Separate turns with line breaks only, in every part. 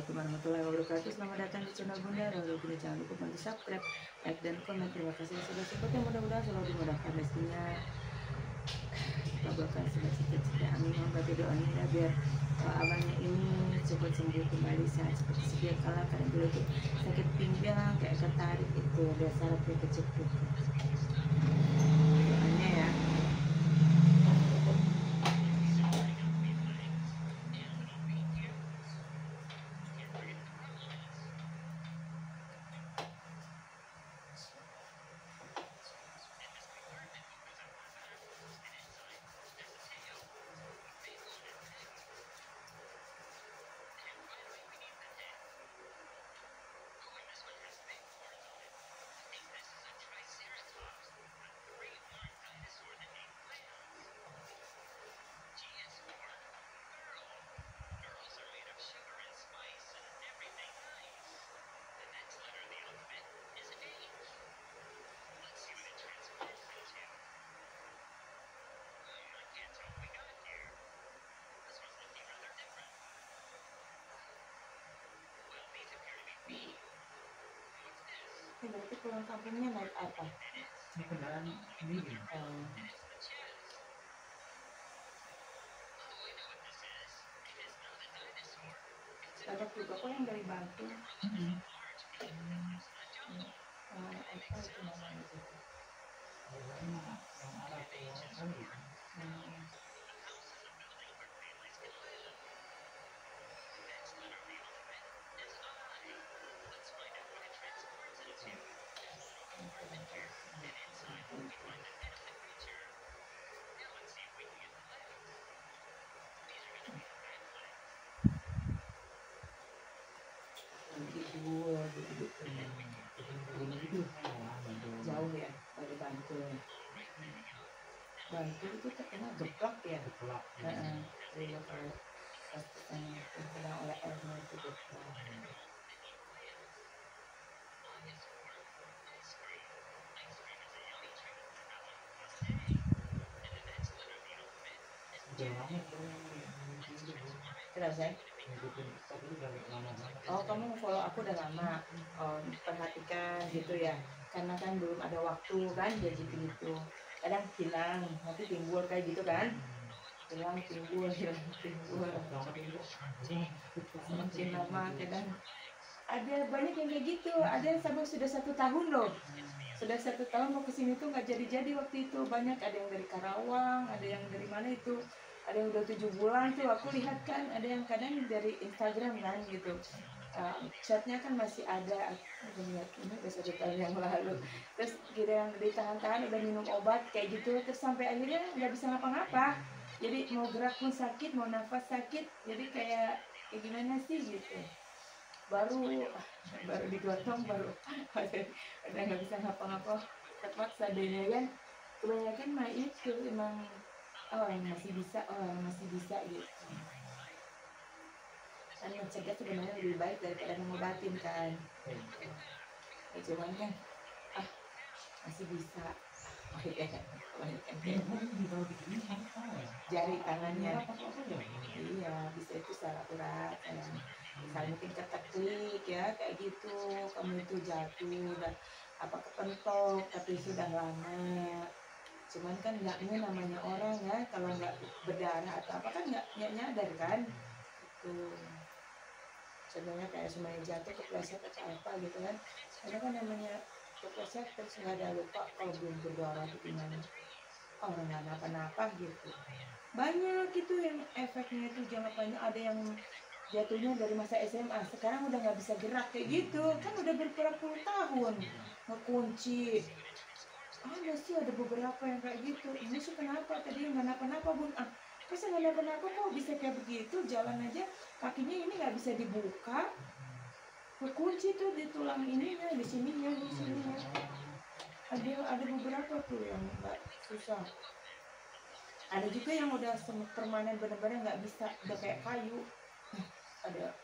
Assalamualaikum warahmatullahi wabarakatuh. Selamat datang di channel Bunda Roro. Jangan lupa bantu subscribe, like, dan komen. Terima kasih sudah support, yang mudah-mudahan selalu dimudahkan rezekinya, kabulkan segala cita-cita. Amin. Mohon bantu doanya ya, biar abangnya ini cepat sembuh kembali sehat seperti sedia kala. Karena dulu tuh sakit pinggang kayak ketarik itu, ada sarafnya kejepit. Doanya ya. Berarti pulang kampungnya naik apa?
Kendaraan sendiri.
Ada juga kok yang dari Batu. Apa itu namanya itu?
Yang arah ke Bali.
Jauh ya dari Bantul. Bantul itu terkenal geplak ya.
Geplak.
Iya kalau terkenal oleh airnya itu geplak. Terus ya? Oh, kamu follow aku udah lama. Oh, perhatikan gitu ya. Karena kan belum ada waktu kan jadi gitu. Kadang hilang, nanti timbul kayak gitu kan. Hilang timbul. Semakin lama kadang ada banyak yang kayak gitu. Ada yang sampai sudah 1 tahun loh. Sudah 1 tahun mau kesini tuh nggak jadi-jadi waktu itu. Banyak, ada yang dari Karawang, ada yang dari mana itu, ada yang udah 7 bulan tuh aku lihat kan. Ada yang kadang dari Instagram kan gitu. Chatnya kan masih ada. Aku lihat ini udah 1 tahun yang lalu. Terus gitu yang ditahan-tahan udah minum obat kayak gitu. Terus sampai akhirnya nggak bisa ngapa-ngapa. Jadi mau gerak pun sakit, mau nafas sakit. Jadi kayak gimana sih gitu. Baru digotong baru udah nggak bisa ngapa-ngapa, terpaksa deh kan. Kebanyakan mah itu emang masih bisa gitu. Kan mencegah sebenarnya lebih baik daripada mengobatin kan. Ya, cuman kan masih bisa. Jari tangannya iya bisa itu salah urat ya. Misalnya mungkin keteklik ya kayak gitu, kamu itu jatuh dan apa kepentok tapi sudah lama. Cuman kan nggak namanya orang ya, kalau nggak berdarah atau apa kan nggak nyadar kan itu. Sebenarnya kayak semuanya jatuh kepleset atau apa gitu kan, karena kan namanya kepleset terus nggak ada lupa kalau belum berdarah itu gimana, orang nggak apa-apa gitu. Banyak itu yang efeknya itu jangka panjang. Ada yang jatuhnya dari masa SMA sekarang udah nggak bisa gerak kayak gitu kan, udah berpuluh-puluh tahun ngekunci. Ada sih, ada beberapa yang kayak gitu. Ini sih kenapa tadi nggak napa-napa bun, kok saya nggak napa-napa kok bisa kayak begitu, jalan aja kakinya ini nggak bisa dibuka, kekunci tuh di tulang ininya, di sininya, di sininya. Ada beberapa tuh yang nggak susah. Ada juga yang udah permanen benar-benar nggak bisa, udah kayak kayu. Ada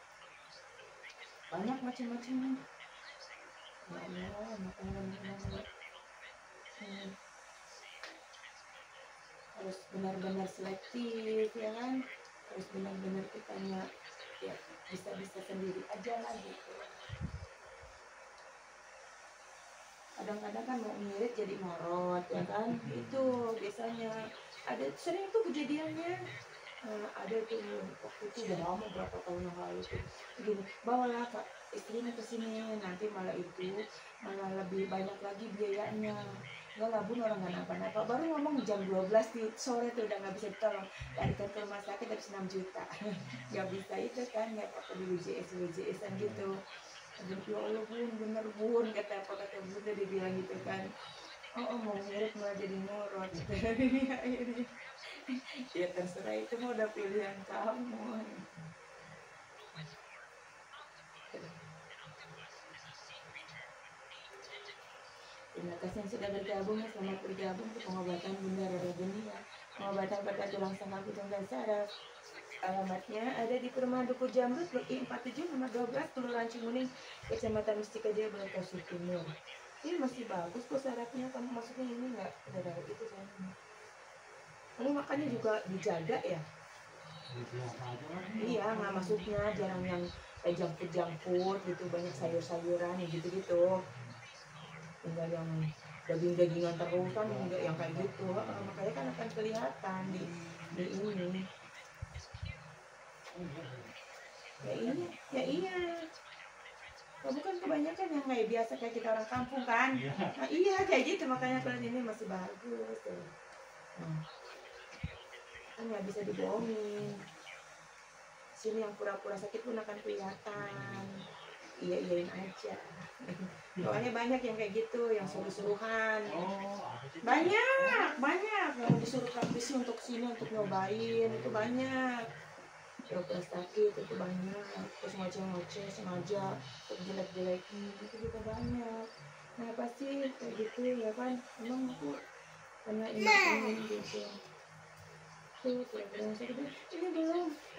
banyak macam-macamnya. Ya Allah, harus benar-benar selektif ya kan, harus benar-benar kitanya ya bisa sendiri aja lah gitu. Kadang-kadang kan mau ngirit jadi ngorot ya kan, itu biasanya ada sering tuh kejadiannya. Ada tuh waktu itu udah lama berapa tahun yang lalu tuh gini, bawalah kak istrinya ke sini, nanti malah itu malah lebih banyak lagi biayanya. Enggak lah bun, orang nggak napa-napa, baru ngomong jam 12 di sore tuh udah nggak bisa ditolong, larikan ke rumah sakit habis 6 juta. Nggak bisa itu kan, nggak apa-apa di WJS-an gitu. Aduh ya Allah bun, bener bun, kata bunda dibilang gitu kan. Oh mau ngirit malah jadi ngorot gitu. Akhirnya ya terserah, itu mau udah pilihan kamu. Terima kasih yang sudah bergabung ya, selamat bergabung ke pengobatan Bunda Rara Geni ya. Pengobatan pada tulang sangkal putung dan saraf. Alamatnya ada di Perumahan Duku Jamrut, Blok I47 nomor 12, Kelurahan Cimuning, Kecamatan Mustika Jaya, Bekasi Timur. Ini masih bagus kok sarafnya, kamu maksudnya ini enggak ada itu sayang. Kamu makannya juga dijaga ya? Iya, nggak maksudnya jarang yang kayak jangkut gitu, banyak sayur-sayuran ya gitu-gitu. Tinggal yang daging-dagingan terus kan, enggak yang kayak gitu. Makanya kan akan kelihatan di ini. Ya iya. Kamu kan kebanyakan yang kayak biasa kayak kita orang kampung kan. Nah, iya kayak gitu, makanya kalian ini masih bagus. Nah, kan nggak bisa dibohongin. Sini yang pura-pura sakit pun akan kelihatan. Iyain aja. Soalnya banyak yang kayak gitu, yang suruh-suruhan. Banyak yang disuruh praktisi untuk sini untuk nyobain, itu banyak. Dokter sakit itu banyak, terus ngoceh-ngoceh sengaja untuk jelek-jelekin itu juga banyak. Nah pasti kayak gitu ya kan, emang aku karena ini gitu. Tuh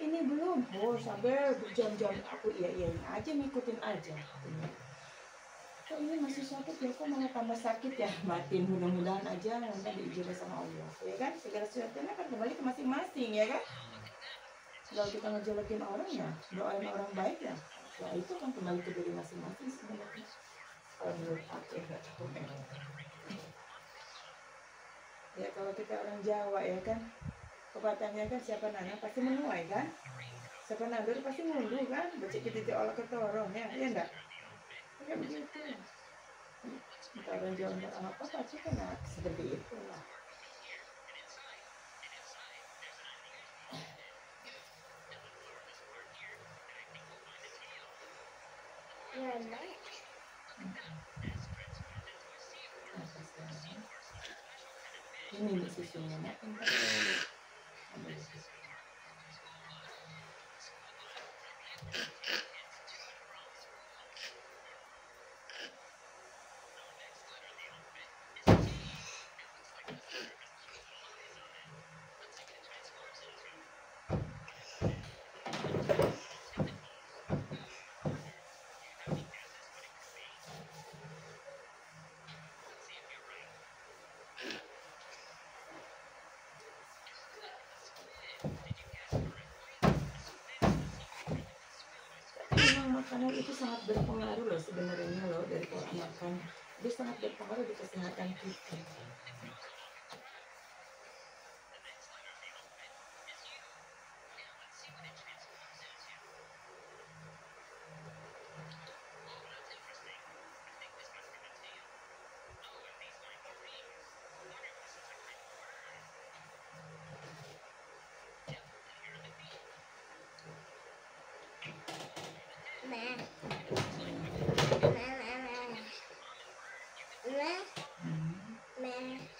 ini belum, oh sabar berjam-jam, aku iyain aja, ngikutin aja. Kok ini masih sakit ya, kok malah tambah sakit ya, batin, mudah-mudahan aja nanti diizinkan sama Allah ya kan, segala sesuatunya kan kembali ke masing-masing ya kan. Kalau kita ngejelekin orang ya, doain orang baik ya, ya itu kan kembali ke diri masing-masing sebenarnya. Kalau menurut aku ya kalau kita orang Jawa ya kan, pepatahnya kan siapa nanam pasti menuai kan, siapa nandur pasti ngunduh kan, becek kita olah ketorong ya enggak? Kayak begitu. Kita orang Jawa enggak apa pasti kena seperti itu lah. Ini susunya nak. Makanan itu sangat berpengaruh loh sebenarnya loh, dari pola makan itu sangat berpengaruh di kesehatan kita.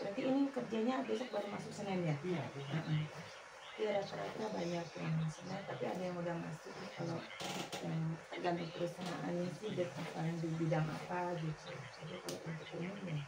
Berarti ini kerjanya besok baru masuk Senin ya? Iya. Iya rata-rata banyak yang Senin, tapi ada yang udah masuk. Kalau yang tergantung perusahaannya sih dia di bidang apa gitu. Jadi kalau untuk umum ya.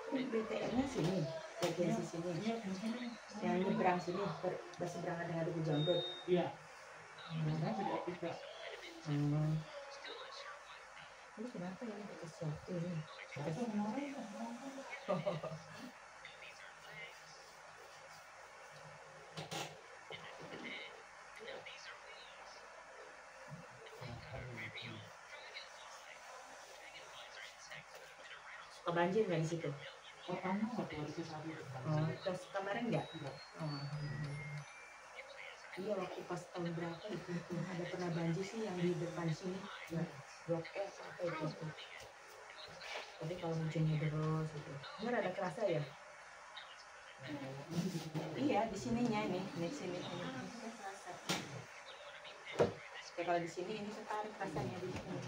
BTR-nya sini, bagian sini,
Iya, mungkin.
yang nyebrang sini, berseberangan dengan Duku Jambut.
Iya. Nah, tidak bisa.
Ini kenapa ya ada sesuatu ini?
Satu kemarin.
Suka banjir nggak di situ?
Pertama waktu itu satu.
Terus kemarin nggak? Iya, waktu pas tahun berapa itu ada pernah banjir sih yang di depan sini, Blok F apa itu? Tapi kalau hujannya deras gitu, nggak ada kerasa ya? Iya, di sininya ini, di sini kerasa. Ya kalau di sini ini tertarik rasanya di sini.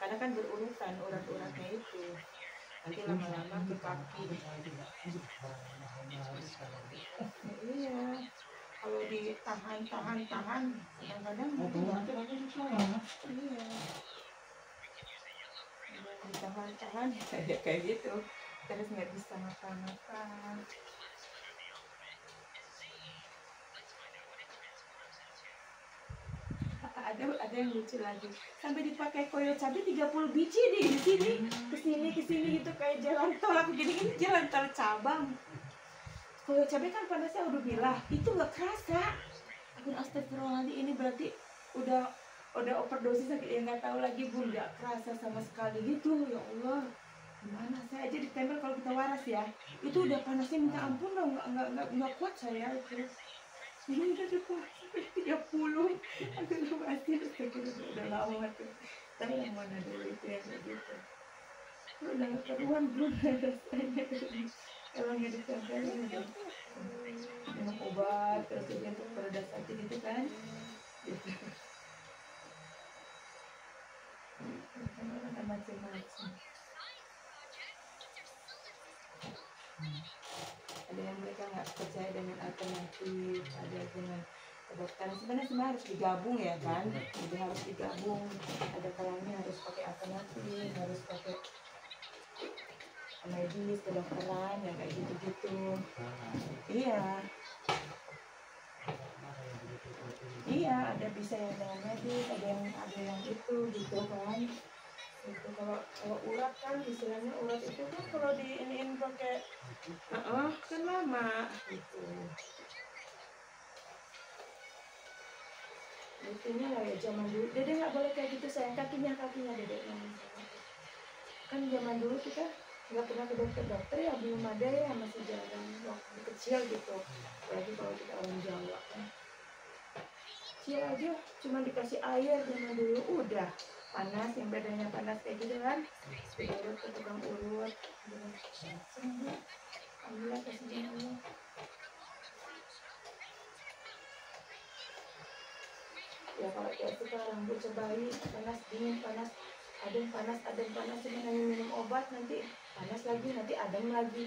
Karena kan berurutan urat-uratnya itu. Nanti lama-lama ke kaki. Iya. Kalau ditahan, kadang-kadang iya. Ditahan, kayak gitu. Terus nggak bisa makan. Ada yang lucu lagi, sampai dipakai koyo cabai 30 biji nih di sini, kesini gitu kayak jalan tol. Aku gini jalan tol cabang. Koyo cabai kan panasnya udah bilah, itu nggak kerasa. Aku astagfirullahaladzim, ini berarti udah overdosis ya, nggak tahu lagi Bu, nggak kerasa sama sekali gitu. Ya Allah, gimana saya aja ditempel kalau kita waras ya, itu udah panasnya minta ampun loh, nggak kuat saya itu. Ini udah depan 30. Aku masih udah lama tuh. Tapi yang mana dulu itu yang kayak gitu. Udah keruan belum rasanya. Kalau nggak ditempelin minum obat terus itu untuk peredas hati gitu kan. Gitu. Ada macam-macam. Ada yang mereka nggak percaya dengan alternatif, ada dengan kedokteran. Sebenarnya harus digabung ya kan, jadi harus digabung. Ada kalanya harus pakai alternatif, harus pakai medis, kedokteran, yang kayak gitu-gitu. Iya, ada bisa yang dengan medis, ada yang itu gitu kan. Itu kalau urat kan istilahnya, urat itu kan kalau diiniin pakai kan lama gitu. Itunya lah ya zaman dulu. Dede nggak boleh kayak gitu sayang, kakinya Dede. Kan zaman dulu kita nggak pernah ke dokter ya, belum ada ya, masih jarang waktu kecil gitu. Apalagi kalau kita orang Jawa kan. Kecil aja cuma dikasih air zaman dulu udah panas, yang badannya panas kayak gitu kan, urut ke tukang urut. Alhamdulillah kasih Allah. Ya kalau kayak sekarang rambut sebayi panas dingin, panas adem, cuma hanya minum obat nanti panas lagi, nanti adem lagi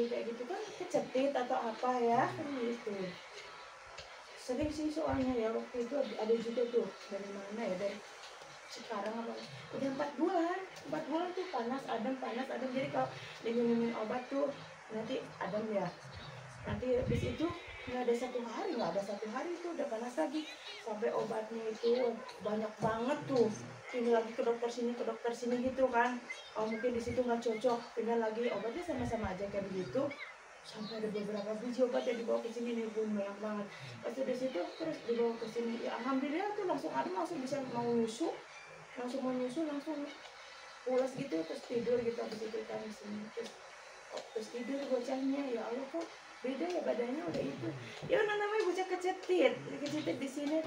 kayak gitu kan, kecetit atau apa ya kan gitu. Sering sih soalnya ya, waktu itu ada juga tuh dari mana ya, dari sekarang apa udah 4 bulan tuh panas adem, jadi kalau diminumin obat tuh nanti adem ya, nanti habis itu nggak ada satu hari itu udah panas lagi, sampai obatnya itu banyak banget tuh, ini lagi ke dokter sini gitu kan. Oh mungkin di situ nggak cocok, pindah lagi, obatnya sama-sama aja kayak begitu, sampai ada beberapa biji obat yang dibawa ke sini nih pun banyak banget. Pas dari situ terus dibawa ke sini, ya alhamdulillah tuh langsung bisa mau nyusu, langsung pulas gitu, terus tidur gitu. Habis itu kan di sini terus tidur bocahnya, ya Allah kok beda ya badannya udah itu. Ya namanya bocah kecetit di sini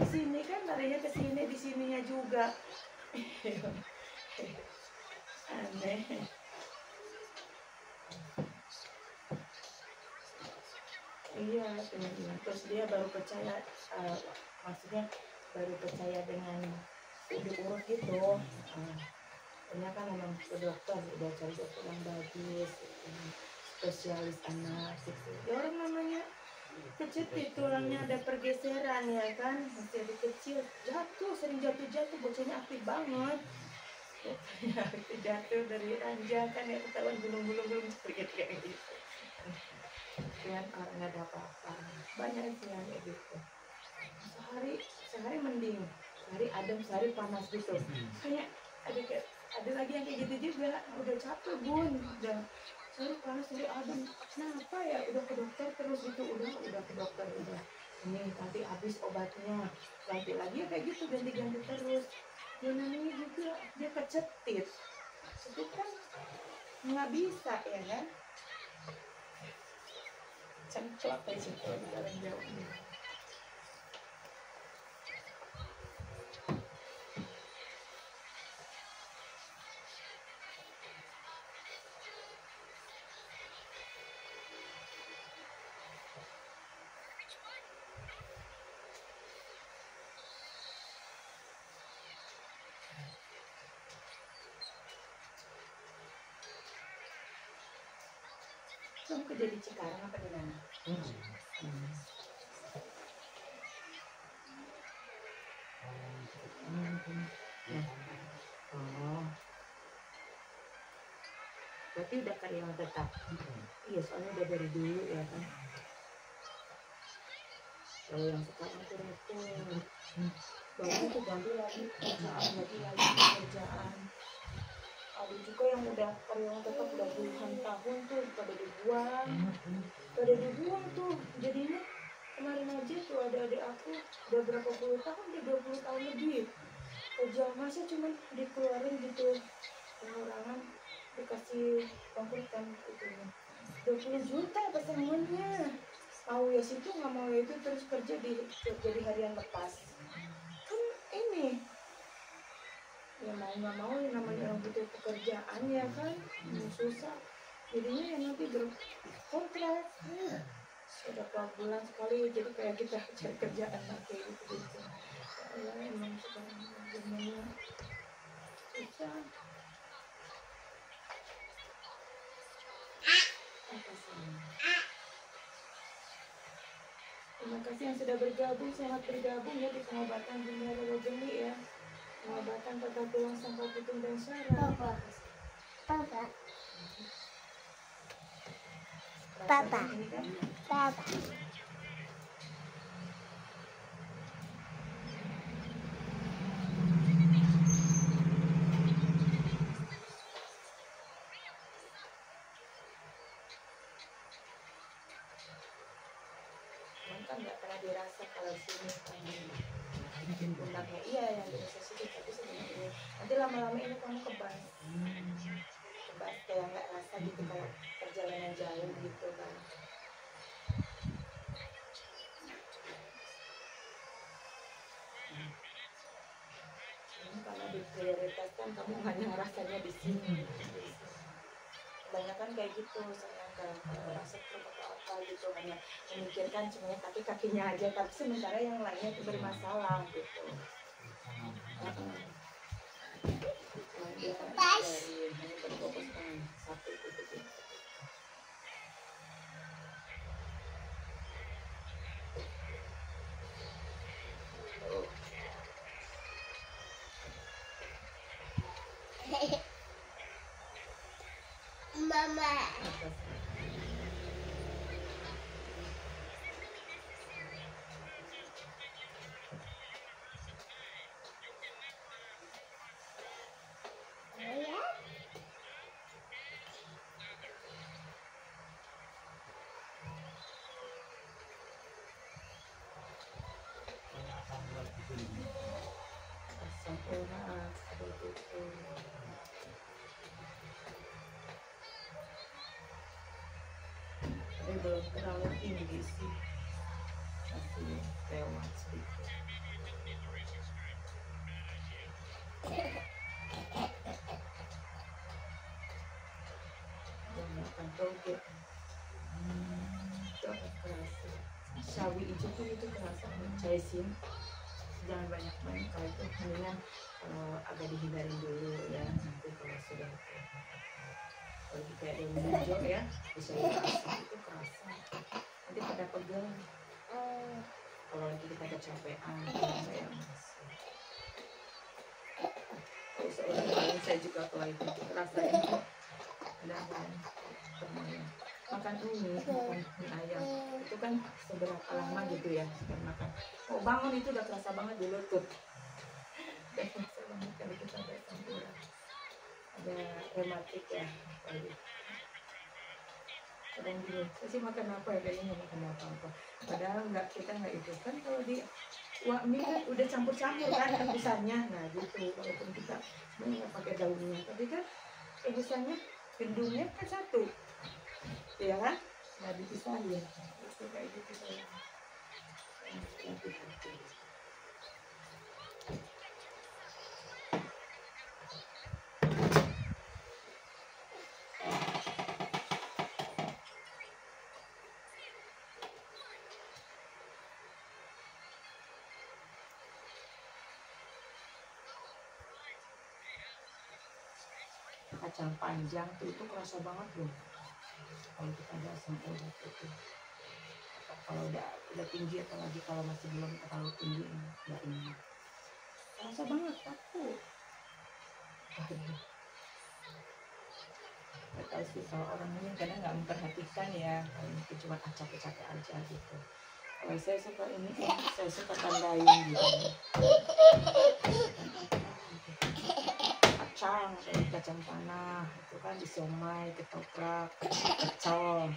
kan, larinya ke sini, di sininya juga. Aneh. Iya, terus dia baru percaya, maksudnya baru percaya dengan urut gitu. Ternyata kan memang ke dokter, udah cari dokter yang bagus, spesialis anak gitu. Ya orang namanya kecetit, tulangnya ada pergeseran ya kan, masih kecil, sering jatuh, bocahnya aktif banget. Ya, itu jatuh dari tanjakan ya, ketahuan gulung-gulung kayak gitu. Cuman orang nggak ada apa-apa, banyak sih yang kayak gitu. Sehari mending, sehari adem, sehari panas gitu. Kayak ada lagi yang kayak gitu juga, udah capek bun, udah sehari panas, sehari adem. Kenapa ya? Udah ke dokter terus gitu, udah ke dokter udah. Ini nanti habis obatnya, ganti lagi ya kayak gitu, ganti-ganti terus. Ya namanya juga dia kecetit, itu kan nggak bisa ya kan? Cengklak aja kalau di orang Jawa. Kamu kerja di Cikarang apa di mana? Oh, berarti udah karyawan tetap. Iya, soalnya udah dari dulu ya kan. Kalau yang sekarang tuh repot. Baru tuh ganti lagi pekerjaan. Ada juga yang udah karyawan tetap udah puluhan tahun tuh pada dibuang tuh. Jadinya kemarin aja tuh ada adik aku udah berapa puluh tahun, udah 20 tahun lebih kerja, masa cuma dikeluarin gitu pengurangan, dikasih konkretan itu 20 juta pesangonnya, mau ya situ nggak mau ya itu, terus kerja jadi harian lepas kan. Ini ya mau nggak mau ya namanya orang butuh pekerjaan ya kan, susah jadinya ya nanti berkontrak berapa bulan sekali, jadi kayak kita cari kerjaan kayak gitu gitu. Ya emang sekarang zamannya susah. Terima kasih yang sudah bergabung, selamat bergabung ya di pengobatan Bunda Roro Jeli ya, pengobatan patah tulang, sangkal putung dan syaraf. Papa. Ini kan? Papa. Kan nggak pernah dirasa kalau sini kan pundaknya iya yang dirasa sini, tapi sebenarnya nanti lama-lama ini kamu kebas kayak nggak rasa gitu kalau perjalanan jauh gitu kan. Ini karena diprioritaskan, kamu hanya rasanya di sini. Kebanyakan kayak gitu, saya nggak rasa perut atau apa gitu, hanya memikirkan semuanya kaki-kakinya aja, tapi sementara yang lainnya itu bermasalah gitu. Dia dari hanya berfokus dengan satu gitu. Mama. Sempurna seperti itu. Tapi belum terlalu tinggi sih, masih lewat sedikit. Dan makan toge itu agak kerasa. Sawi hijau pun itu kerasa, caisin jangan banyak-banyak, kalau itu mendingan agak dihindarin dulu ya, nanti kalau sudah lagi kayak daun hijau ya bisa kerasa, itu kerasa nanti pada pegel kalau lagi kita kecapean, saya masih kalau seorang saya juga kalau itu rasanya udah kan makan makan mie ayam itu kan seberapa lama gitu ya setelah makan. Oh bangun itu udah kerasa banget di lutut. Udah kerasa banget kalau kita ada campuran. Ada rematik ya. Kadang gini, saya sih makan apa ya, kayaknya nggak makan apa-apa. Padahal kita nggak itu kan kalau di wah mie kan udah campur-campur kan rebusannya. Nah gitu, walaupun kita nggak pakai daunnya, tapi kan rebusannya gendumnya kan satu, ya kan? Nggak dipisahin. Itu kayak gitu saya. Kacang panjang tuh itu kerasa banget loh kalau kita ada asam urat itu. Kalau udah tinggi atau lagi kalau masih belum terlalu tinggi nggak ini kerasa banget aku. Nggak tahu sih kalau orang ini kadang nggak memperhatikan ya, kalau itu cuma acak-acak aja gitu. Kalau saya suka ini, saya suka tandain gitu. Kacang tanah itu kan disomai, ketoprak, pecel,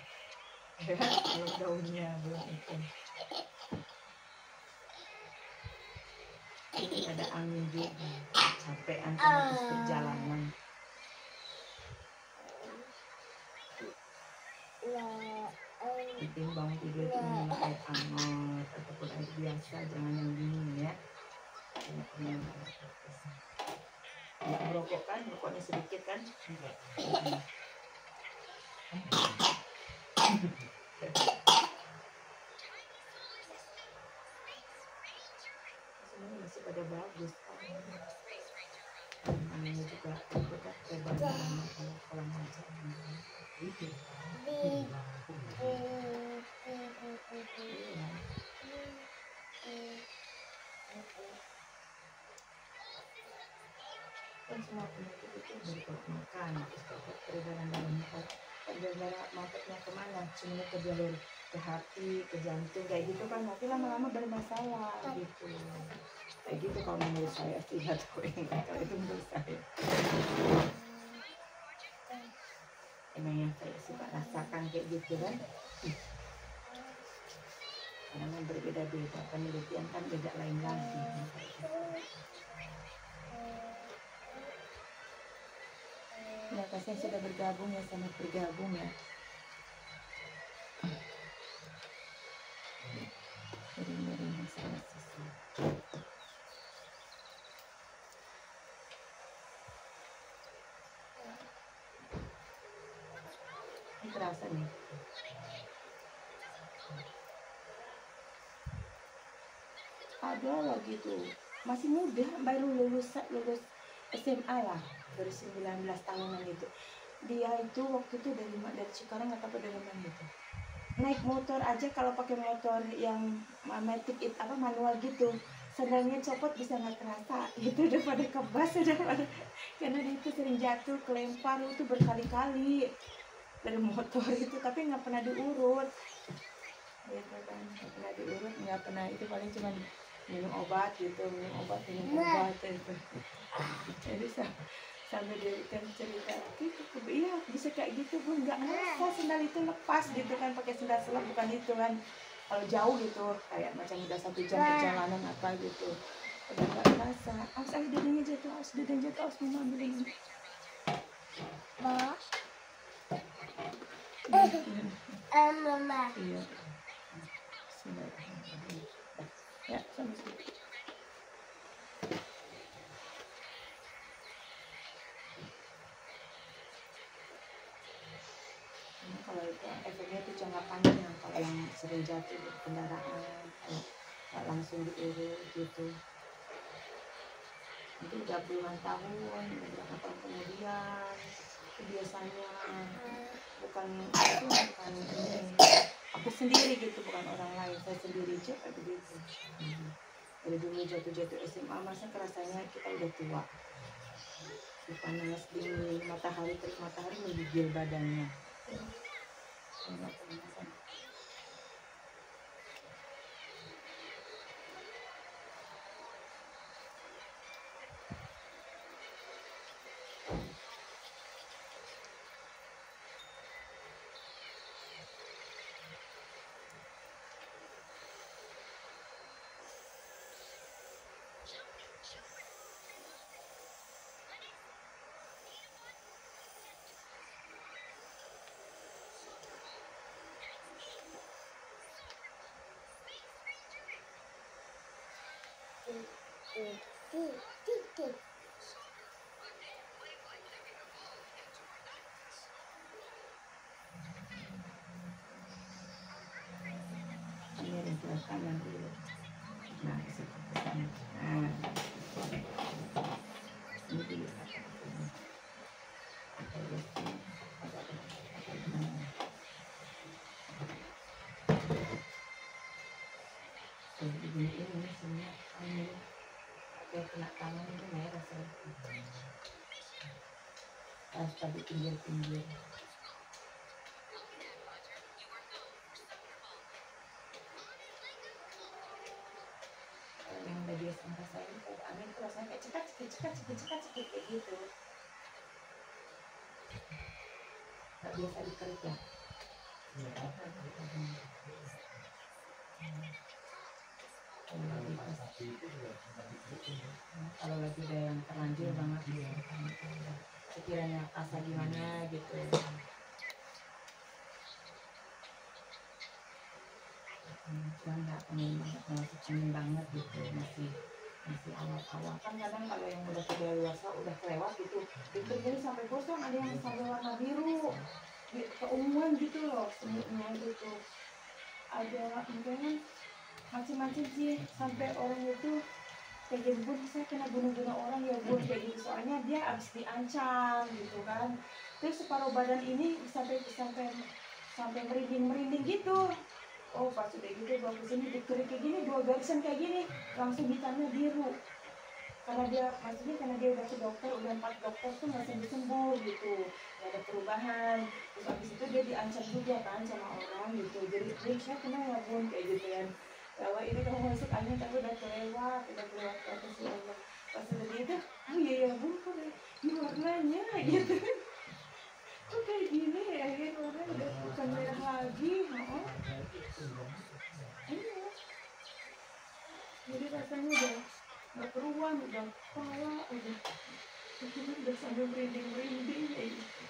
ya kalau daunnya belum itu. Ini ada angin juga, capean sama terus perjalanan. Ditimbang tidur itu minum air hangat ataupun air biasa, jangan yang dingin ya. Ya, merokok kan, rokoknya sedikit kan? Sebenarnya masih pada bagus kan? Namanya juga itu kan kebanyakan kalau macam itu. Kan semua penyakit itu dari pola makan, terus peredaran darahnya peredaran masuknya kemana? Cuma ke jalur ke hati, ke jantung kayak gitu kan, nanti lama-lama bermasalah gitu. Kayak gitu kalau menurut saya, tidak tahu yang kalau itu menurut saya. Emang yang saya suka rasakan kayak gitu kan. Karena berbeda-beda, penelitian kan beda lain lagi. Ya, saya sudah bergabung ya, sangat bergabung ya. Dari masalah sisi. Ini terasa nih. Ada lagi tuh, masih muda, baru lulus SMA lah, baru 19 tahunan itu. Dia itu waktu itu dari Cikarang atau dari mana gitu. Naik motor aja, kalau pakai motor yang matic apa manual gitu, sandalnya copot bisa nggak terasa gitu, udah pada kebas udah pada, karena dia itu sering jatuh, kelempar itu berkali-kali dari motor itu, tapi nggak pernah diurut gitu kan, nggak pernah diurut, nggak pernah itu, paling cuma minum obat gitu, minum obat itu. Jadi sampai dia kan cerita gitu, iya bisa kayak gitu pun nggak ngerasa sendal itu lepas gitu kan, pakai sendal selap bukan itu kan, kalau jauh gitu kayak macam udah 1 jam perjalanan apa gitu, udah nggak ngerasa. Awas dudanya jatuh, awas dudanya jatuh, awas minum dulu. Mama. Iya. Ya, sama sedikit. Kalau itu efeknya itu jangka panjang, kalau yang sering jatuh di kendaraan, kalau langsung diurut gitu, itu udah puluhan tahun, beberapa tahun kemudian, itu biasanya bukan ini, aku sendiri gitu, bukan orang lain, saya sendiri juga begitu. Dari dulu jatuh SMA, masa kerasanya kita udah tua panas di matahari, terus matahari menggigil badannya. Enak pemanasan. Ini ringkas kanan dulu. Nah, kesini. Nah, ini dulu. Ini semua ini ada kena tangan itu merah saya. Pas tadi pinggir-pinggir. Yang udah biasa ngerasain itu angin itu rasanya kayak cekat kayak gitu. Gak biasa dikerik ya. Kalau lagi ada yang terlanjur banget ya, sekiranya asa gimana gitu. Cuma nggak pengen banget gitu, masih awal-awal kan. Kadang kalau yang udah kedaluarsa udah kelewat gitu, itu jadi sampai kosong, ada yang sampai warna biru keunguan gitu loh semuanya gitu. Ada mungkin macam-macam sih, sampai orang itu kayak gitu, Bun, saya kena bunuh-bunuh orang ya Bun, kayak gitu, soalnya dia abis diancam gitu kan. Terus separuh badan ini sampai merinding gitu. Oh pas udah gitu bawa ke sini dikerik kayak gini, 2 garisan kayak gini, langsung hitamnya biru. Karena dia udah ke dokter, udah 4 dokter tuh masih sembuh gitu, nggak ada perubahan. Terus abis itu dia diancam juga kan sama orang gitu. Jadi saya kena ya Bun, kayak gitu kan. Bahwa ini kamu masuk angin tapi udah kelewat ke atas ya Allah. Pas udah gitu, oh iya ya Bun, kok ini warnanya gitu. Kok kayak gini ya, akhirnya warnanya udah bukan merah lagi. Iya. Jadi rasanya udah nggak keruan, udah kepala, udah sambil merinding kayak gitu.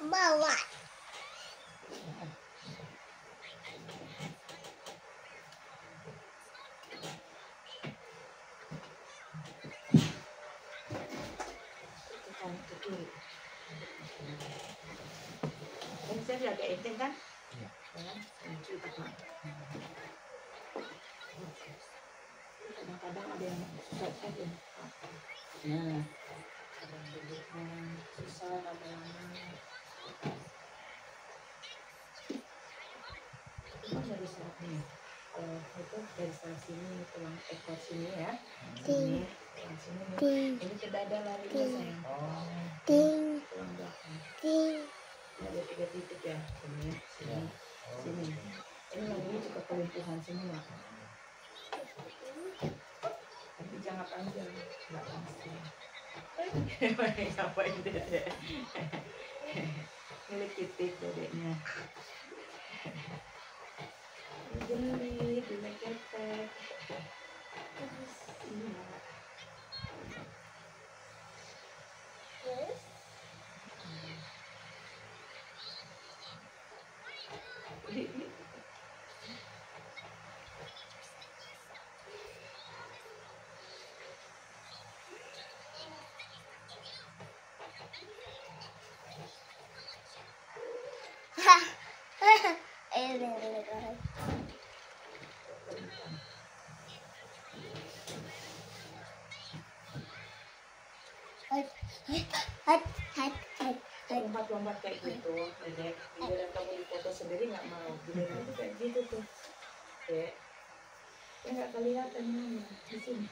Bawa.
Ini saya udah agak enteng kan?
Iya.
Kadang-kadang ada yang susah aja. Nah, kadang susah lama-lama. Itu dari saraf nih. Itu dari saraf sini, tulang ekor sini ya. Sini, tulang sini. Ini ke dada larinya sayang. Tulang belakang. Ada 3 titik ya. Sini. Ini lagi juga kelumpuhan semua. Tapi jangan panjang, nggak pasti. Ngapain dede? Milik titik dedeknya. Jeli, dilekepek.
Terus?
lompat-lompat kayak gitu, Dedek. Giliran kamu dipoto sendiri nggak mau, giliran itu kayak gitu tuh, Dek. Ya nggak kelihatan mana di sini.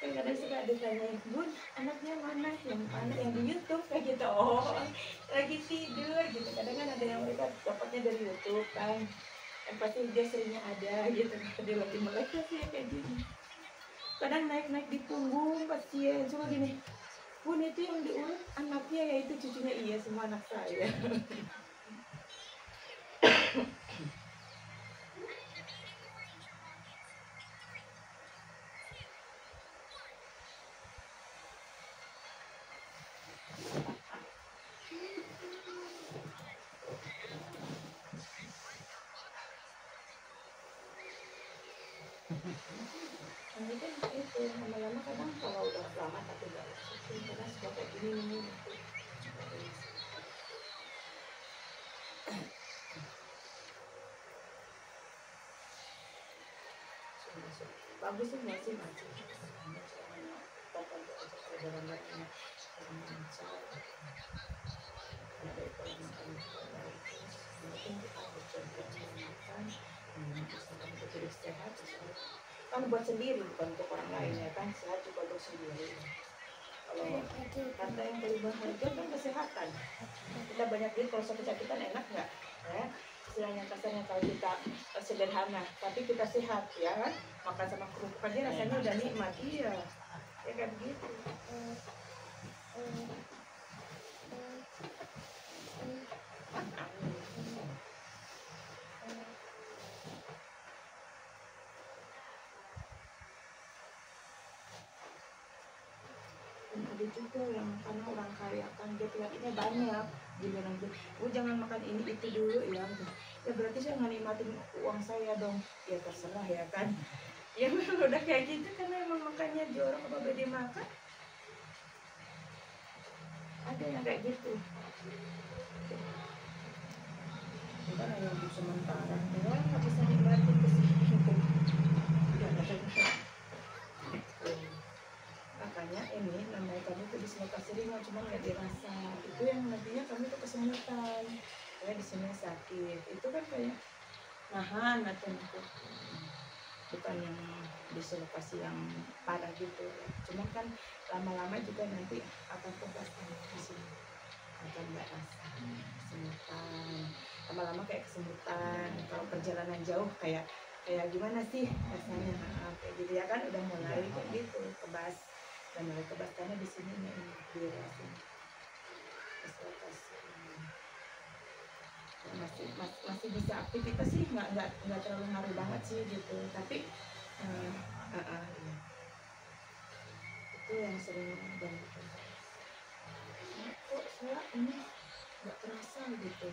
Kan kadang suka ditanyain, Bun, anaknya mana? Yang mana? Yang di YouTube kayak gitu. Oh, lagi tidur gitu. Kadang kan ada yang mereka dapatnya dari YouTube kan. Yang pasti dia seringnya ada gitu. Dia lagi melek sih kayak gini. Kadang naik-naik di punggung pasien. Cuma gini, Bun itu yang diurut anaknya ya itu cucunya, iya semua anak saya. Nanti kan itu lama-lama kadang kalau udah lama tapi nggak langsung karena suka kayak gini nih. Bagus sih nggak sih maju. Dalam lainnya ada kalau makan mungkin kita harus coba makan jadi sehat. Kan buat sendiri bukan untuk orang lain ya kan, sehat juga untuk sendiri. Kalau kata yang paling berharga kan kesehatan. Kita banyak duit kalau sakit-sakitan enak nggak ya, istilahnya kasarnya kalau kita sederhana tapi kita sehat ya kan, makan sama kerupuk aja rasanya udah nikmat. Iya ya kan gitu. Ada juga yang karena orang kaya kan dia penyakitnya banyak, giliran jangan makan ini itu dulu ya. Ya berarti saya nggak nikmatin uang saya dong. Ya terserah ya kan. Ya udah kayak gitu karena emang makannya jorok apa beda makan. Ada yang kayak gitu. Bukan yang untuk sementara, ya nggak bisa nikmatin ke sini. Makanya ini namanya kamu tuh dislokasi ringan cuma nggak dirasa, itu yang nantinya kamu tuh kesemutan ya, di sini sakit itu kan kayak nahan atau bukan yang dislokasi yang parah gitu, cuma kan lama-lama juga nanti akan kebasan di sini akan nggak rasa kesemutan, lama-lama kayak kesemutan. Kalau perjalanan jauh kayak gimana sih rasanya kayak gitu ya kan, udah mulai kayak gitu kebas. Dan mulai kebatannya di sini nih dirasain masih bisa aktivitas sih, nggak terlalu ngaruh banget sih gitu, tapi iya. Itu yang sering banget kok saya ini nggak terasa gitu,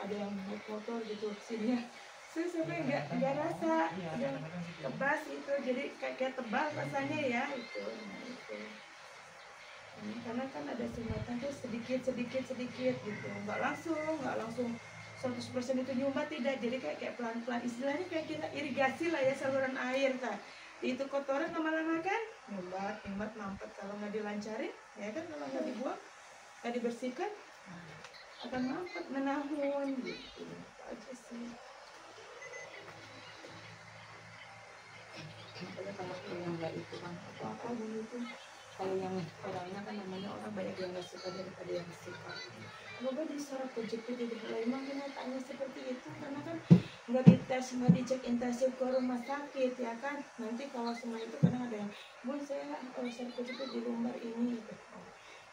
ada yang naik motor gitu sini saya sampai nggak rasa udah kebas itu, jadi kayak tebal rasanya ya itu. Karena kan ada sumbatan tuh sedikit gitu, nggak langsung 100% itu nyumbat, tidak, jadi kayak pelan-pelan, istilahnya kayak kita irigasi lah ya, saluran air kan, itu kotoran lama-lama kan nyumbat mampet kalau nggak dilancarin ya kan, kalau nggak dibuang nggak dibersihkan akan mampet menahun gitu aja sih. Kalau yang nggak itu kan apa dulu itu, kalau yang orangnya kan namanya orang banyak yang nggak suka daripada yang suka. Semoga disorot kejepit itu, memang kenyataannya seperti itu karena kan nggak dites, nggak dicek intensif ke rumah sakit ya kan. Nanti kalau semua itu kadang ada yang, Bun saya sorot kejepit di lumbar ini gitu.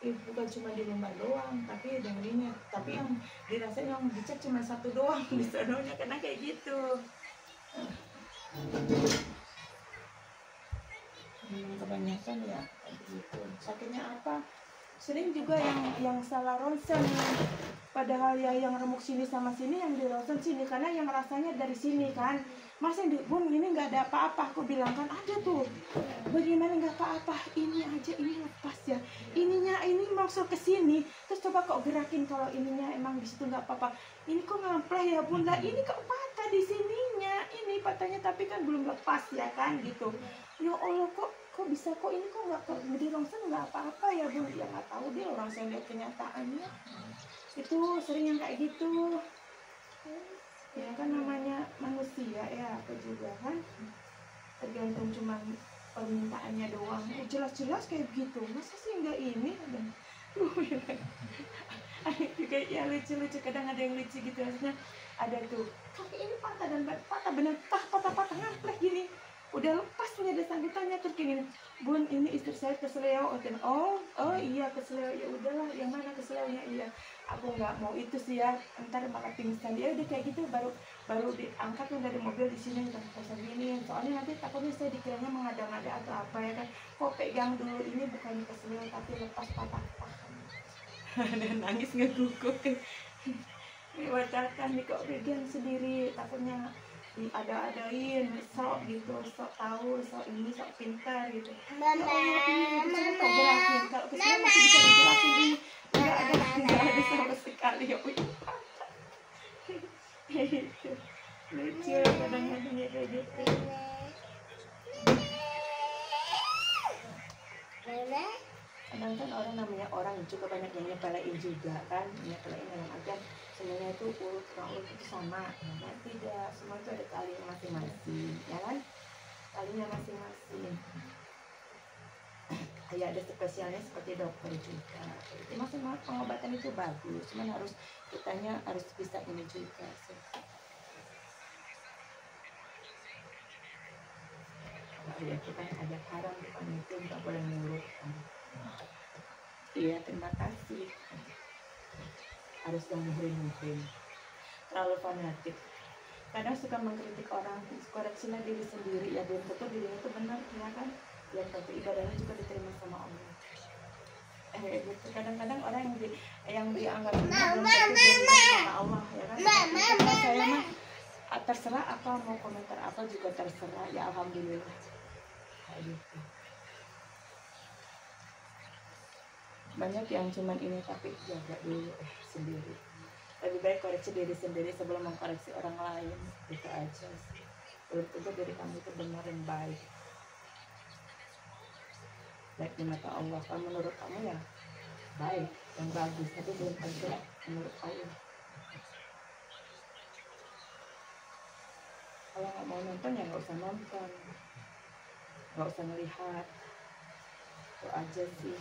Bukan cuma di lumbar doang, tapi yang ini, tapi yang dirasain yang dicek cuma satu doang di sononya karena kayak gitu. Kebanyakan ya gitu. Sakitnya apa? Sering juga yang salah ronsen, padahal ya yang remuk sini sama sini yang di ronsen sini, karena yang rasanya dari sini kan. Masa Bun ini nggak ada apa-apa? Aku bilang kan ada tuh. Bagaimana nggak apa-apa? Ini aja ini lepas ya. Ininya ini masuk ke sini. Terus coba kok gerakin kalau ininya emang di situ nggak apa-apa. Ini kok ngampleh ya Bun? Lah ini kok patah di sininya. Ini patahnya tapi kan belum lepas ya kan gitu. Ya Allah kok bisa kok ini kok nggak di rongsen nggak apa-apa ya Bun? Ya nggak tahu deh orang saya lihat kenyataannya. Itu sering yang kayak gitu. Ya kan namanya manusia ya, apa juga kan tergantung cuma permintaannya doang. Jelas-jelas kayak begitu, masa sih nggak ini? Ada juga ya lucu-lucu, kadang ada yang lucu gitu, maksudnya ada tuh kaki ini patah dan patah bener, patah ngampleh gini, udah lepas punya dasar ditanya terus gini, Bun ini istri saya keseleo. Oh iya keseleo, ya udahlah yang mana keseleonya? Iya aku nggak mau itu sih ya, ntar malah pingsan. Dia udah kayak gitu baru diangkat tuh dari mobil di sini pasal gini, soalnya nanti takutnya saya dikiranya mengada-ngada atau apa ya kan. Kok pegang dulu, ini bukan keseleo tapi lepas patah. Dan nangis ngeguguk diwacakan nih kok pegang sendiri, takutnya diada-adain sok gitu, sok tahu, sok ini, sok pintar gitu. Ya Allah ini coba gerakin, kalau kesini masih bisa digerakin ini, nggak ada sama sekali ya gitu. Lucu kadang-kadang ya kayak gitu. Kadang kan orang namanya orang juga banyak yang nyepelein juga kan, nyepelein dalam artian semuanya itu tukang urut itu sama, nah, tidak, semua itu ada talinya masing-masing, ya kan, talinya masing-masing. Ya ada spesialnya seperti dokter juga. Itu maksudnya pengobatan itu bagus, cuman kitanya harus bisa ini juga sih. Ya kita ajak haram bukan itu nggak boleh nurut. Iya terima kasih. Harus yang muhrim terlalu fanatik. Kadang suka mengkritik orang, koreksilah diri sendiri ya, belum tentu dirinya itu benar ya kan. Yang tentu ibadahnya juga diterima sama Allah. Gitu. Kadang-kadang orang yang dianggap benar belum tentu diterima sama Allah ya kan. Karena saya mah terserah apa mau komentar apa juga terserah ya, alhamdulillah. Gitu. Banyak yang cuman ini tapi jaga dulu sendiri. Lebih baik koreksi diri sendiri sebelum mengkoreksi orang lain. Itu aja sih. Belum tentu diri kamu itu benar dan baik di mata Allah. Kalau menurut kamu ya baik dan bagus, tapi belum tentu menurut Allah. Kalau nggak mau nonton ya nggak usah nonton, nggak usah melihat. Itu aja sih.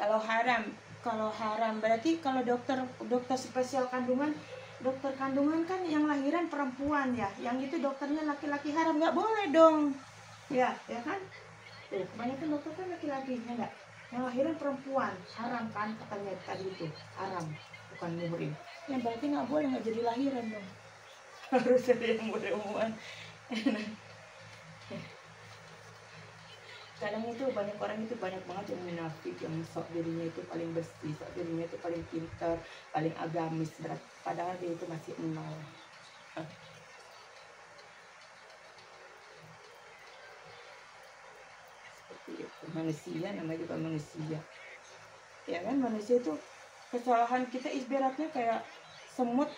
Kalau haram berarti kalau dokter spesial kandungan, dokter kandungan kan yang lahiran perempuan ya, yang itu dokternya laki-laki, haram nggak boleh dong ya kan. Tuh kebanyakan dokter kan laki-laki ya enggak, yang lahiran perempuan haram kan katanya tadi itu, haram bukan muhrim ya, berarti nggak boleh, nggak jadi lahiran dong. Harus ada yang muhrim-muhriman. Kadang itu banyak orang itu banyak banget yang munafik, yang sok dirinya itu paling bersih, sok dirinya itu paling pintar, paling agamis, padahal dia itu masih nol. Seperti itu, manusia namanya juga manusia. Ya kan, manusia itu kesalahan kita ibaratnya kayak semut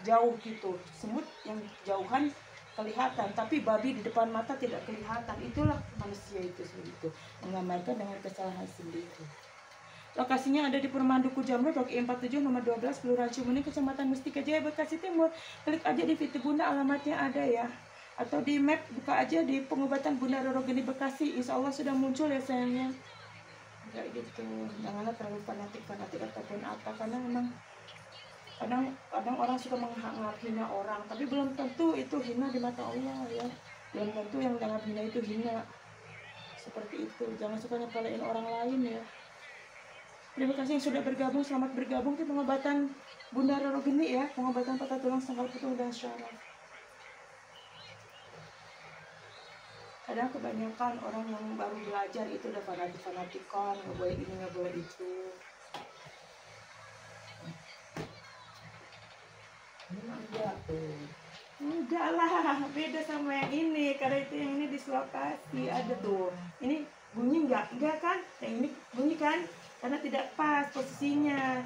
jauh gitu, semut yang jauhan kelihatan, tapi babi di depan mata tidak kelihatan. Itulah manusia itu segitu, menggambarkan dengan kesalahan sendiri. Lokasinya ada di Perumahan Duku Jamrut, Blok 47 nomor 12, Kelurahan Cimuni, Kecamatan Mustika Jaya, Bekasi Timur. Klik aja di Fiti Bunda, alamatnya ada ya. Atau di map buka aja di pengobatan Bunda Roro Geni Bekasi, insya Allah sudah muncul ya sayangnya. Kayak gitu, janganlah terlalu fanatik ataupun apa, karena memang kadang orang suka menghina orang, tapi belum tentu itu hina di mata Allah ya. Belum tentu yang dianggap hina itu hina. Seperti itu, jangan suka nyepelein orang lain ya. Terima kasih yang sudah bergabung, selamat bergabung di pengobatan Bunda Roro Geni ya, pengobatan patah tulang, sangkal putung dan syaraf. Kadang kebanyakan orang yang baru belajar itu udah fanatik-fanatikan, nggak boleh ini, nggak boleh itu. Enggak tuh. Enggak lah, beda sama yang ini. Karena itu yang ini dislokasi ada tuh. Ini bunyi enggak kan? Yang ini bunyi kan? Karena tidak pas posisinya.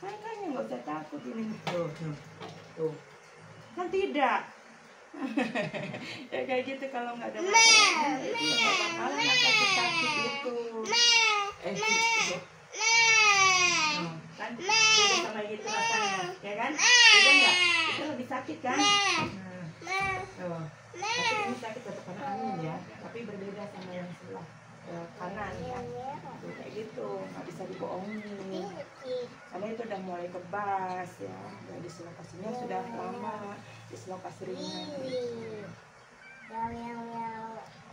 Makanya nggak usah takut ini. Tuh. Kan tidak. Ya kayak gitu kalau nggak ada masalah itu nggak bakalan aku sakit itu. Gitu. Kan beda sama gitu rasanya, ya kan? Beda nggak? Itu lebih sakit kan? Oh. Tapi ini sakit tetap karena angin ya, tapi berbeda sama yang sebelah kanan ya. Tuh, kayak gitu, nggak bisa dibohongin. Karena itu udah mulai kebas ya, udah dislokasinya sudah lama, dislokasi ringan.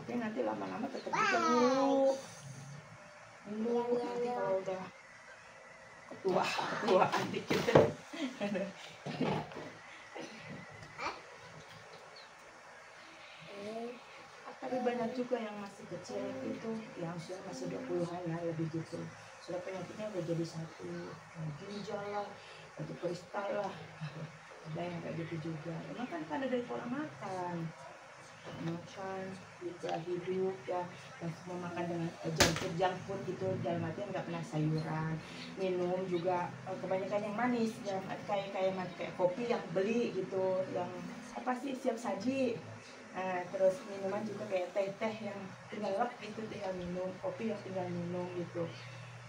Tapi nanti lama-lama tetap juga ngilu. Nanti kalau udah ketuaan dikit. Tapi banyak juga yang masih kecil itu, yang sudah masih 20-an lah lebih gitu. Sudah penyakitnya udah jadi satu, ginjal lah, atau kristal lah. Ada yang kayak gitu juga. Emang kan ada dari pola makan, juga hidup ya, dan semua makan dengan junk food gitu, dalam artian nggak pernah sayuran. Minum juga kebanyakan yang manis, yang kayak kopi yang beli gitu, yang apa sih siap saji. Nah, terus minuman juga kayak teh yang tinggal lep gitu, tinggal minum, kopi yang tinggal minum gitu.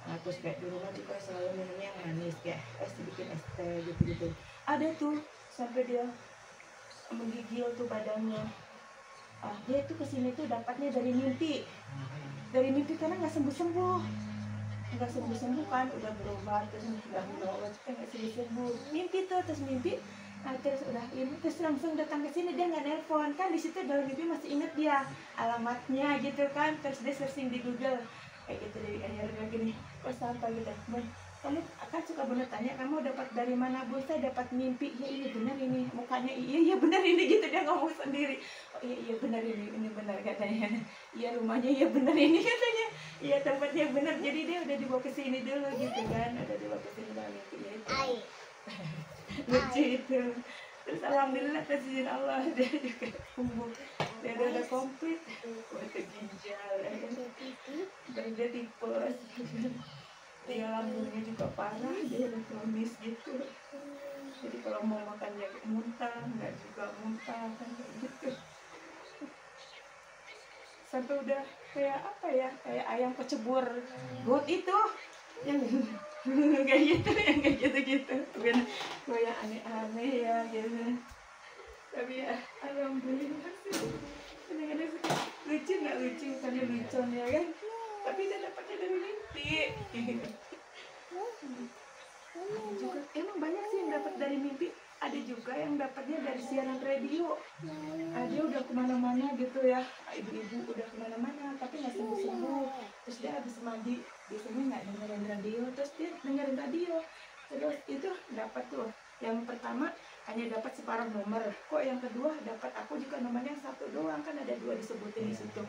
Nah, terus kayak di rumah juga selalu minumnya yang manis, kayak bikin es teh gitu. Ada tuh sampai dia menggigil tuh badannya. Dia tuh kesini tuh dapatnya dari mimpi karena nggak sembuh kan, udah berobat terus udah minum obat nggak sembuh, mimpi tuh terus mimpi. Nah, terus udah ini terus langsung datang ke sini, dia nggak nelpon kan, di situ dalam mimpi masih inget dia alamatnya gitu kan, terus dia searching di Google kayak gitu, dari akhirnya gini, kok sampai gitu, kamu akan suka bener tanya, kamu dapat dari mana Bu? Saya dapat mimpi. Ya iya benar ini, mukanya iya benar ini gitu, dia ngomong sendiri. Oh iya benar ini benar katanya. Iya rumahnya iya benar ini katanya. Iya tempatnya benar, jadi dia udah dibawa ke sini dulu gitu kan, udah dibawa ke sini dalam mimpinya itu. Lucu itu. Terus alhamdulillah atas izin Allah dia juga tumbuh, dia udah komplit, udah ginjal, dan dia tipes. Dia lambungnya juga parah, dia udah kronis gitu. Jadi kalau mau makan ya muntah, nggak juga muntah kan gitu. Sampai udah kayak apa ya, kayak ayam kecebur got itu, yang kayak gitu, bukan kayak aneh-aneh ya gitu. Tapi ya alhamdulillah sih, kadang-kadang lucu nggak lucu, bukannya lucu ya kan, tapi dia dapatnya dari mimpi. Juga emang banyak sih yang dapat dari mimpi, ada juga yang dapatnya dari siaran radio. Dia udah kemana-mana gitu ya, ibu-ibu udah kemana-mana tapi nggak sembuh-sembuh, terus dia habis mandi biasanya nggak dengerin radio, terus dia dengerin radio, terus itu dapat tuh. Yang pertama hanya dapat separuh nomor, kok yang kedua dapat, aku juga nomornya satu doang, kan ada 2 disebutin di situ.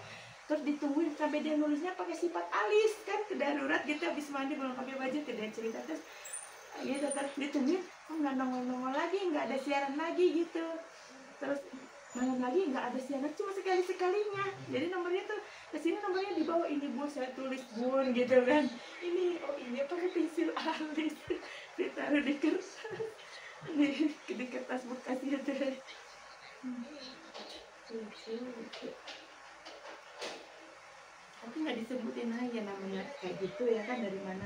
Terus ditungguin sampai dia nulisnya pakai sifat alis kan, kedarurat gitu, habis mandi belum pakai baju, dia cerita terus gitu, terus ditungguin kok nggak nongol lagi, nggak ada siaran lagi gitu. Terus malam lagi nggak ada siaran, cuma sekalinya. Jadi nomornya tuh kesini, nomornya di bawah ini Bu, saya tulis Bun gitu kan. Ini oh iya pakai pensil alis, ditaruh di kertas, di kertas bekas gitu. Lucu. Tapi nggak disebutin aja namanya kayak gitu ya kan, dari mana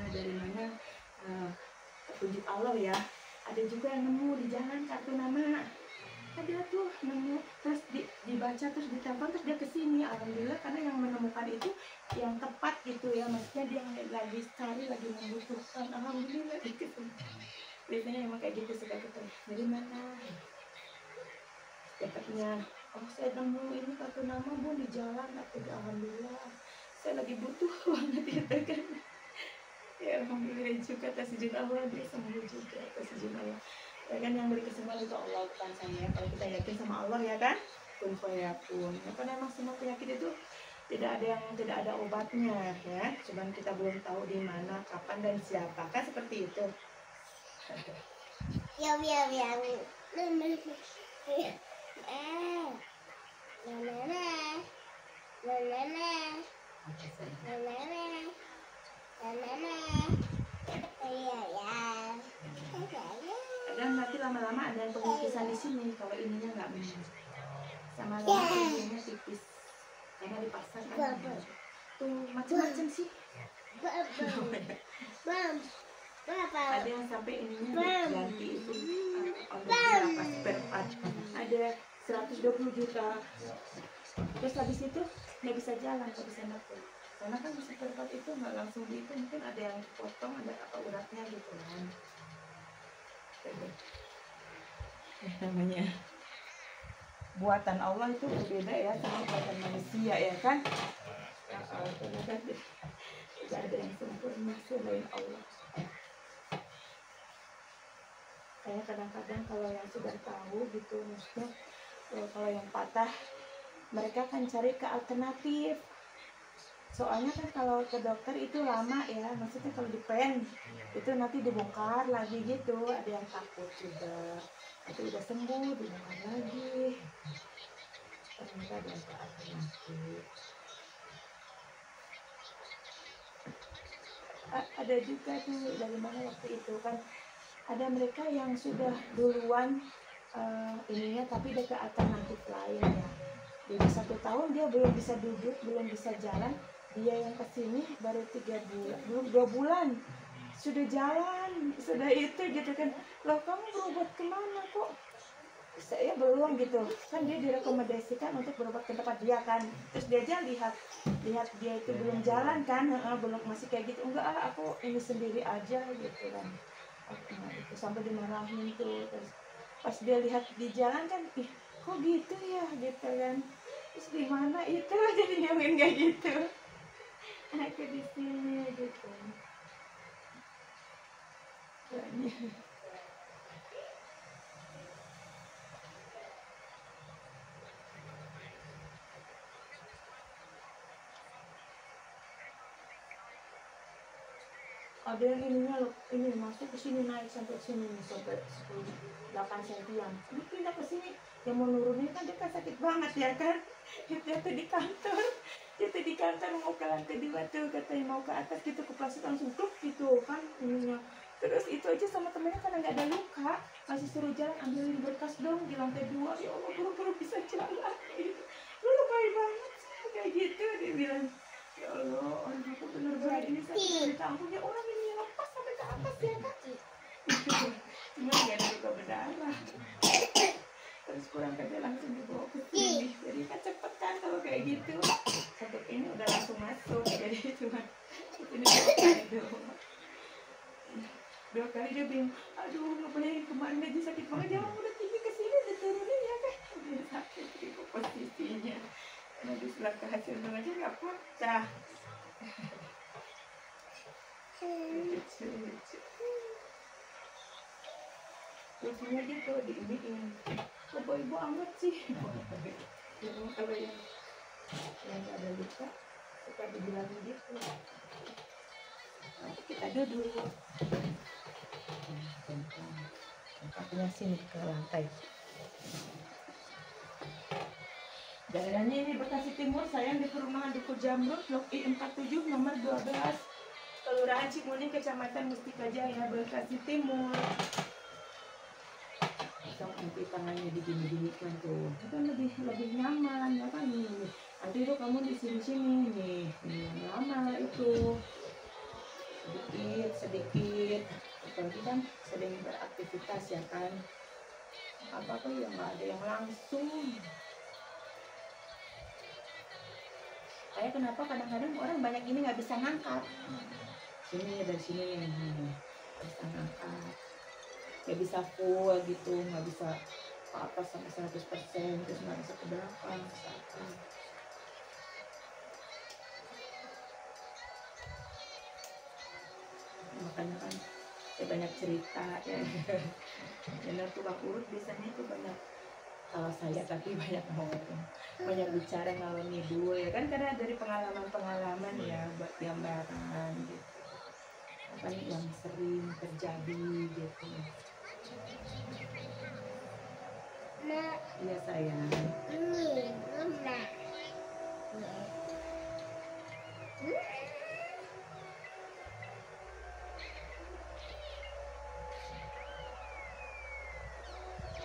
petunjuk Allah ya. Ada juga yang nemu di jalan kartu nama, ada tuh nemu, terus dibaca, terus ditelepon, terus dia kesini. Alhamdulillah karena yang menemukan itu yang tepat gitu ya, maksudnya dia lagi cari, lagi membutuhkan. Alhamdulillah gitu. Biasanya emang kayak gitu suka ketemu. Dari mana dapatnya? Oh saya nemu ini kartu nama Bu di jalan. Alhamdulillah saya lagi butuh banget gitu kan. Ya alhamdulillah juga atas izin Allah, dia sembuh juga atas izin Allah. Ya kan yang beri kesembuhan itu Allah bukan saya. Kalau kita yakin sama Allah ya kan, kun fayakun. Ya kan emang semua penyakit itu tidak ada obatnya ya. Cuman kita belum tahu di mana, kapan dan siapa kan, seperti itu.
Ya.
Kadang nanti lama-lama ada yang pengipisan di sini kalau ininya nggak benar. Sama lama ininya tipis karena dipasang kan. Tuh macam-macam sih. Ada yang sampai ininya diganti itu oleh berapa spare part. Ada 120 juta. Terus habis itu nggak bisa jalan, nggak bisa naik. Karena kan spare part itu nggak langsung itu, mungkin ada yang potong, ada apa uratnya gitu kan. Namanya buatan Allah itu berbeda ya sama buatan manusia ya kan. Tidak ada yang sempurna selain Allah. Saya kadang-kadang kalau yang sudah tahu gitu, maksudnya kalau yang patah mereka kan cari ke alternatif. Soalnya kan kalau ke dokter itu lama ya, maksudnya kalau di pen itu nanti dibongkar lagi gitu. Ada yang takut juga, itu udah sembuh dibongkar lagi. Ternyata ada yang ke alternatif. Ada juga tuh dari mana waktu itu kan, ada mereka yang sudah duluan ininya tapi dia ke alternatif lain ya. Jadi 1 tahun dia belum bisa duduk, belum bisa jalan. Dia yang kesini baru 3 bulan, belum 2 bulan sudah jalan, sudah itu gitu kan. Loh kamu berobat kemana kok? Saya belum gitu kan, dia direkomendasikan untuk berobat ke tempat dia kan. Terus dia aja lihat dia itu belum jalan kan, belum masih kayak gitu. Enggak aku ini sendiri aja gitu kan. Nah, itu sampai dimarahin tuh. Terus pas dia lihat di jalan kan, ih kok gitu ya gitu kan. Terus di mana itu jadi nyamain kayak gitu. Aku di sini gitu. Banyak. Ada yang ininya loh, ini masuk ke sini naik sampai sini sampai 8 sentian. Ini pindah ke sini, yang mau nurunin kan dia kan sakit banget ya kan. Jatuh di kantor mau ke lantai 2 tuh, katanya mau ke atas gitu, ke plastik langsung tuh gitu kan ininya. Terus itu aja sama temennya karena nggak ada luka, masih suruh jalan ambilin berkas dong di lantai 2. Ya Allah buru-buru bisa jalan gitu. Lu lebay banget sih kayak gitu, dia bilang. Ya Allah, orang aku bener-bener ini sakit dari kampung ya, orang ini lepas sampai ke atas ya kan. Cuma nggak ada luka berdarah. Terus kurang kerja langsung dibawa ke sini. Jadi kan cepet kan kalau kayak gitu. Satu ini udah langsung masuk. Jadi cuma ini 2 kali doang. 2 kali dia bilang, aduh ngebayangin kemarin aja sakit banget. Jangan udah tinggi ke sini, udah turunin ya kan. Dia sakit di posisinya. Karena di sebelah ke hasil aja nggak pecah. Lucu. Lucunya gitu diimiin. Kok ibu amat sih? Kalau yang nggak ada luka suka dibilangin gitu. Nanti kita duduk. Kakinya sini ke lantai. Daerahnya ini Bekasi Timur, sayang di perumahan Duku Jamrut, Blok I47 nomor 12, Kelurahan Cimuning, Kecamatan Mustika Jaya, Bekasi Timur. Nanti tangannya digini-ginikan tuh, itu kan lebih nyaman ya kan nih. Nanti tuh kamu di sini nih, yang lama itu sedikit. Apalagi kan sedang beraktivitas ya kan. Apa tuh yang nggak ada yang langsung. Kayak kenapa kadang-kadang orang banyak ini nggak bisa ngangkat. Sini dari sini nggak bisa ngangkat, nggak bisa full gitu, nggak bisa ke atas sampai 100%, terus nggak bisa ke belakang misalkan. Makanya kan banyak cerita ya. Benar tukang urut biasanya itu banyak. Kalau saya tapi banyak ngomong, banyak bicara ngalor ngidul ya kan, karena dari pengalaman ya buat gambaran gitu. Apa nih yang sering terjadi gitu. Iya sayang.
Ini mama.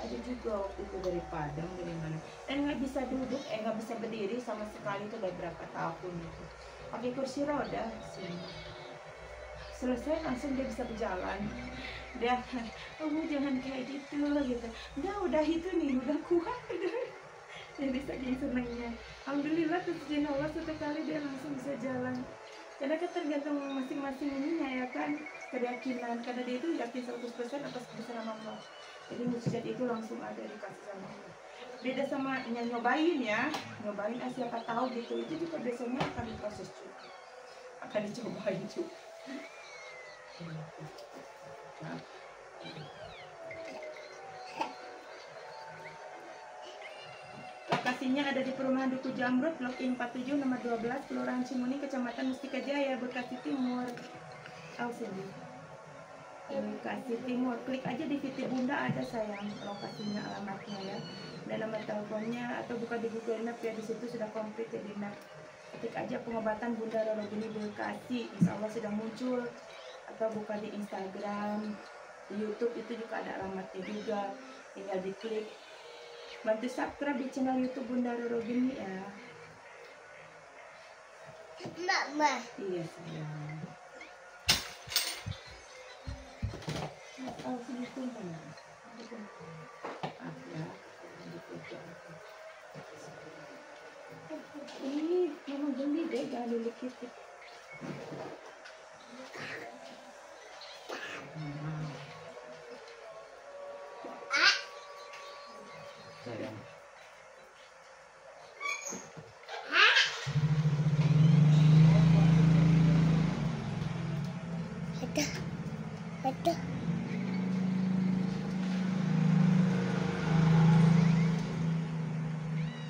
Ada juga waktu itu dari Padang, dari mana, dan nggak bisa duduk, nggak bisa berdiri sama sekali, itu udah berapa tahun itu, pakai kursi roda sini. Selesai langsung dia bisa berjalan. Dia, kamu jangan kayak gitu gitu. Udah itu nih, udah kuat udah. Jadi saking senangnya, alhamdulillah terus Allah satu kali dia langsung bisa jalan. Karena kan tergantung masing-masing ininya ya kan, keyakinan. Karena dia itu yakin 100% atas kebesaran Allah. Jadi mujizat itu langsung ada dikasih sama Allah. Beda sama nyobain ya, nyobain siapa tahu gitu, itu juga biasanya akan diproses juga, akan dicobain juga. Nah, lokasinya ada di Perumahan Duku Jamrut, Blok I 47, nomor 12, Kelurahan Cimuni, Kecamatan Mustika Jaya, Bekasi Timur. Sini. Bekasi Timur. Klik aja di Viti Bunda, ada sayang lokasinya, alamatnya ya. Dan nomor teleponnya, atau buka di Google Map ya, di situ sudah komplit ya di map. Ketik aja pengobatan Bunda Roro Geni Bekasi, insya Allah sudah muncul. Atau buka di Instagram, di YouTube itu juga ada alamatnya juga, tinggal diklik. Bantu subscribe di channel YouTube Bunda Roro Geni ya.
Mama.
Iya sayang. Oh segitu kan? Ah ya. Ih, mama geli deh, jangan dilikit.
Sayang.
Ada.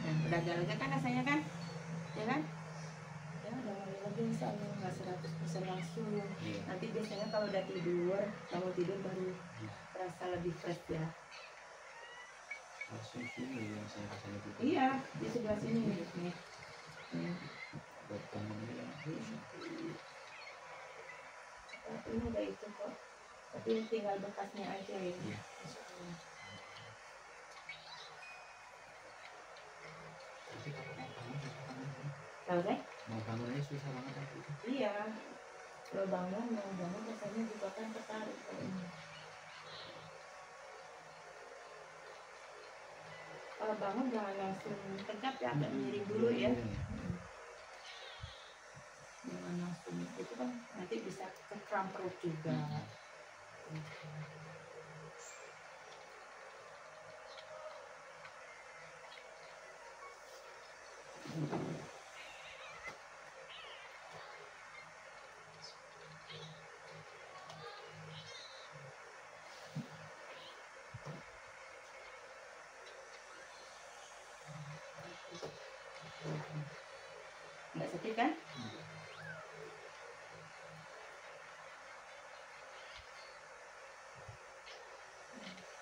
Nah, udah agak lega kan rasanya kan? Ya kan? Ya udah mulai lagi insya Allah, nggak 100% langsung.
Iya.
Nanti biasanya kalau udah tidur, bangun tidur baru terasa lebih fresh ya.
Langsung sini yang saya rasanya itu.
Iya, di sebelah sini nih.
Buat kamu ya.
Ini udah itu kok. Tapi tinggal bekasnya aja ya.
Iya.
Insya Allah.
Tapi kalau mau bangun susah banget.
Tahu deh?
Mau bangun aja susah banget aku itu.
Iya. Kalau bangun, mau bangun rasanya juga kan tertarik kalau ini. Kalau bangun jangan langsung tegap ya, agak miring dulu ya. Jangan langsung itu kan nanti bisa ke kram perut juga. Nggak sakit kan?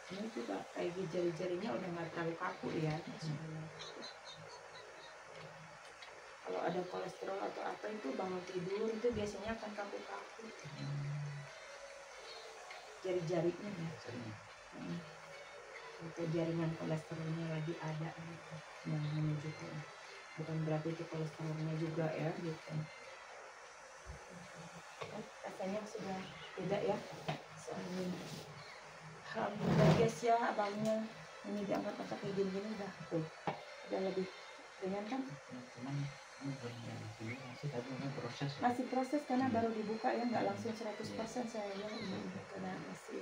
Ini juga kayak jari-jarinya udah nggak terlalu kaku ya. Kalau ada kolesterol atau apa itu bangun tidur itu biasanya akan kaku-kaku. Jari-jarinya ya. Itu jaringan kolesterolnya lagi ada gitu. Yang menunjukkan. Bukan berarti itu kolesterolnya juga ya gitu. Rasanya sudah beda ya. Soalnya alhamdulillah guys ya, abangnya ini diangkat-angkat kayak gini-gini udah tuh, udah lebih ringan kan?
Cuman masih tapi proses.
Masih proses karena baru dibuka ya, nggak langsung 100% saya ya, karena masih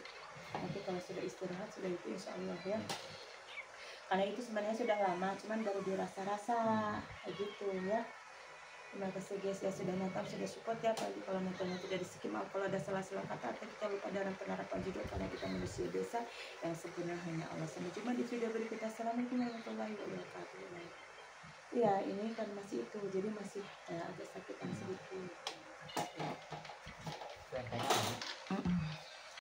nanti kalau sudah istirahat sudah itu insya Allah ya. Karena itu sebenarnya sudah lama, cuman baru dirasa-rasa kayak gitu ya. Terima kasih guys ya sudah nonton, sudah support ya. Apalagi kalau nontonnya tidak di skip, kalau ada salah-salah kata atau kita lupa dalam penerapan judul karena kita manusia biasa yang sempurna hanya Allah. Sampai jumpa di video berikutnya. Assalamualaikum warahmatullahi wabarakatuh. Ya ini kan masih itu, jadi masih agak sakit.